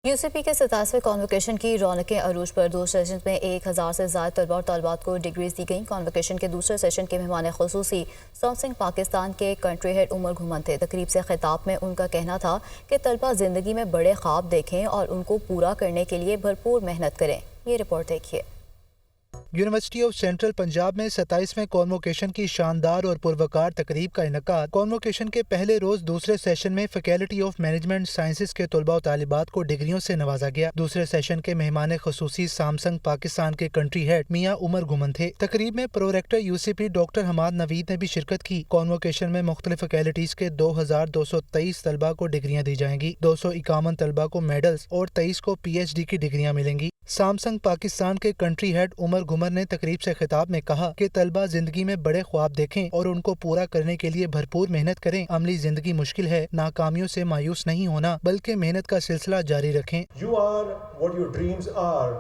UCP के 27वें convocation की रौनकें अरूज पर। 2 सेशन में 1000 से ज़ायद तलबा और तलबात को डिग्रीज दी गईं। कॉन्वोकेशन के दूसरे सेशन के मेहमान खुसूसी सैमसंग पाकिस्तान के कंट्री हेड उमर घुमन थे। तकरीब से खिताब में उनका कहना था कि तलबा ज़िंदगी में बड़े ख्वाब देखें और उनको पूरा करने के लिए भरपूर मेहनत करें। ये रिपोर्ट देखिए। यूनिवर्सिटी ऑफ सेंट्रल पंजाब में 27वें कॉन्वोकेशन की शानदार और पुरवकार तकरीब का इनेकाद। कॉन्वोकेशन के पहले रोज दूसरे सेशन में फैकल्टी ऑफ मैनेजमेंट साइंसेज के तलबा और तालिबात को डिग्रियों से नवाजा गया। दूसरे सेशन के मेहमान खुसूसी सैमसंग पाकिस्तान के कंट्री हेड मियां उमर घुमन थे। तकरीब में प्रोरेक्टर यूसीपी डॉक्टर हमाद नवीद ने भी शिरकत की। कॉन्वोकेशन में मुख्तलिफ फैकल्टीज के 2223 तलबा को डिग्रियां दी जाएंगी। 251 तलबा को मेडल्स और 23 को PhD की डिग्रियां मिलेंगी। सैमसंग पाकिस्तान के कंट्री हेड उमर घुमर ने तकरीब से खिताब में कहा कि तलबा जिंदगी में बड़े ख्वाब देखें और उनको पूरा करने के लिए भरपूर मेहनत करें। अमली जिंदगी मुश्किल है, नाकामियों से मायूस नहीं होना बल्कि मेहनत का सिलसिला जारी रखें। You are what your dreams are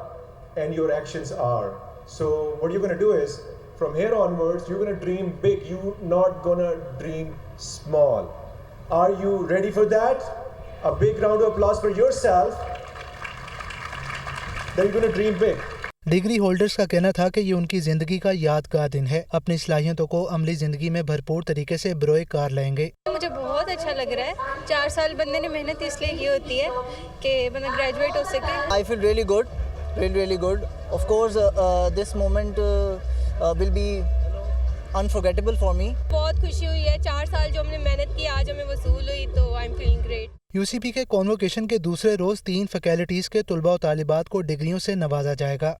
and your actions are. So what you're going to do is from here onwards you're going to dream big. You're not going to dream small. Are you ready for that? A big round of applause for yourself. Then you're going to dream big. Degree holders का कहना था कि ये उनकी जिंदगी का यादगार दिन है। अपनी सलाहियतों को अमली जिंदगी में भरपूर तरीके से बरोए कार लाएंगे। मुझे बहुत अच्छा लग रहा है। 4 साल बंदे ने मेहनत इसलिए की होती है कि बंदा ग्रेजुएट हो सके। I feel really good, really good. Of course, this moment will be unforgettable for me. बहुत खुशी हुई है। 4 साल जो हमने मेहनत की आज हमें वसूल हुई, तो I am feeling great. UCP के कॉन्वोकेशन के दूसरे रोज 3 फैकल्टीज के तलबा और तालिबात को डिग्रियों से नवाजा जाएगा।